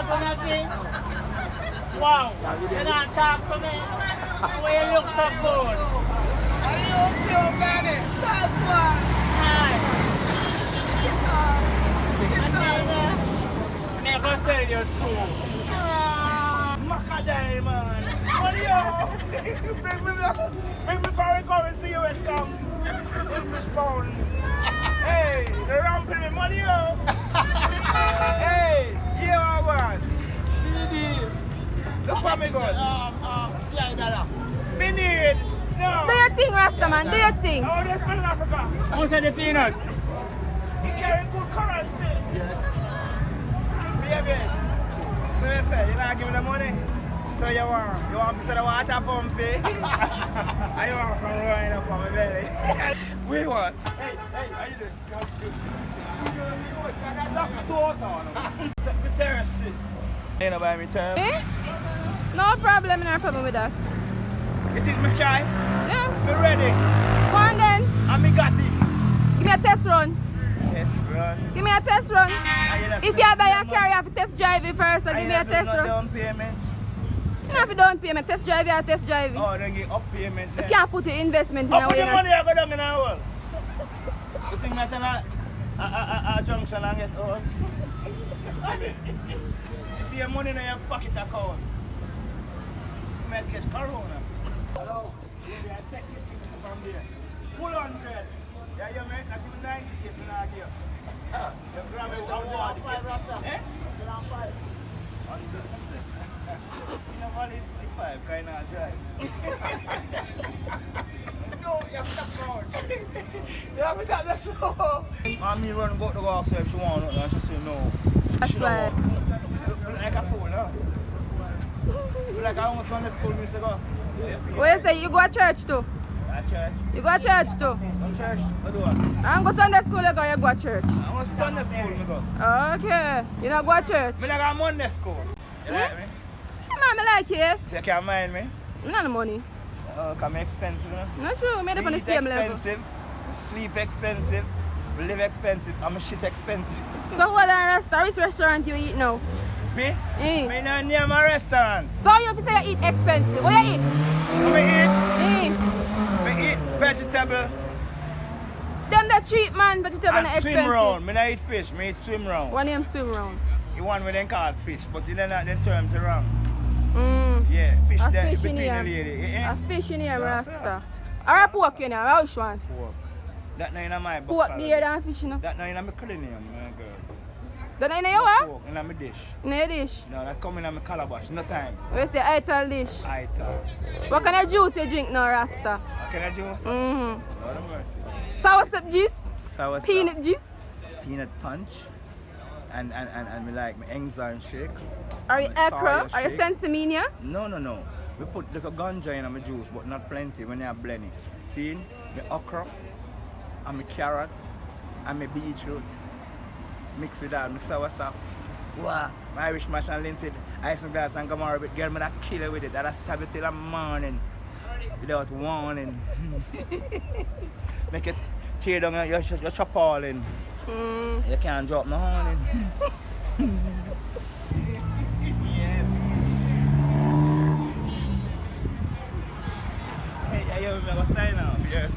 on a thing? Wow. You don't talk to me. Why you look so good? Are you okay, Danny? That one. Nice. Yes, sir. I'm going to tell you too. Macadam, man. What are you? Bring me foreign currency, US come. English pound. Hey, the ramping me money, yo. Hey, here I want. CD. Look what me got. CI dollar. Me need. No. Do your thing, Rasta man, do your thing. How do you spell in Africa? How say the peanut? You carry good currency. Yes. Baby. So you say, you're not giving the money? So you want to say the water pump, eh? And you want to come running up on my belly. We want. Hey, how you doing? How you doing? That's the water. I'm thirsty. You know buy me time? Eh? No problem, no problem with that. You think me try? Yeah. Me ready? Go on then. And me got it. Give me a test run. Test run. Give me a test run. And If you buy a car, you have to test drive it first, so give me a test run. Down payment. You don't have to down payment, test drive it or test drive it. Oh, then get up payment You then. can't put your investment in Up a with way. the money I go down in a hole. You think that's a junction and get all? You see your money in your pocket account. You might catch corona. Hello. Yeah, I text you from there. Full 100. Yeah, you mate, not even 90 if you're not here. You grab it out of 5 Rasta. Eh? 5. 100%. You know, only 5 kind of drive. No, you have to count. You have to tap the slow. Mommy run go to work, so if she want nothing, she say no. That's She don't why. want. Look like a fool, huh? Look like I almost Sunday school, me say go. What you say, you go to church too? At church. You go to church too? What church? What do I? I don't go Sunday school, you go to church. I want Sunday school, me go. Okay. You don't go to church? Me not got Monday school. You like me? Man, I like you, yes. So you can't mind me? I don't have money. Oh, cause I'm expensive, you know? Not true, I'm on the Eat same level. expensive, sleep expensive, live expensive, I'm shit expensive. So what which restaurant you eat now? Me? Eh. Me not near my restaurant. So you have to say you eat expensive. What you eat? Me Eh. eat vegetable Them that treat man vegetable and not swim expensive. round. Me not eat fish, me eat swim round. One name swim round. The one where they call fish, but then the terms are wrong. Mm. Yeah, fish A there fish in between the here. lady. A fish in here, Yes, Rasta. Or a pork in here, which one? Pork. That not in my book. Pork beer than fish, you know. That not in my culinary, my girl. That in your what? Pork in my dish. In your dish. No, that come in my calabash. No time. We say ital dish. I thought. What kind of juice you drink now, Rasta? What kind of juice? Mm-hmm. Lord of mercy. Soursop juice? Sour Peanut juice? peanut punch. And me like my enzyme shake. Are you My okra? soya Are you shake. sensimania? No. We put like a ganja in my juice, but not plenty when you blend it. See, my okra, and my carrot, and my beetroot. Mix with that, my sour sap. Wow, my Irish mash and linseed, ice and glass and gamora bit. Girl, me that killer with it. I stab it till the morning without warning. Make it tear down your chop all in. You can't drop no honey. Yeah. Hey, I'm gonna sign out. Yeah.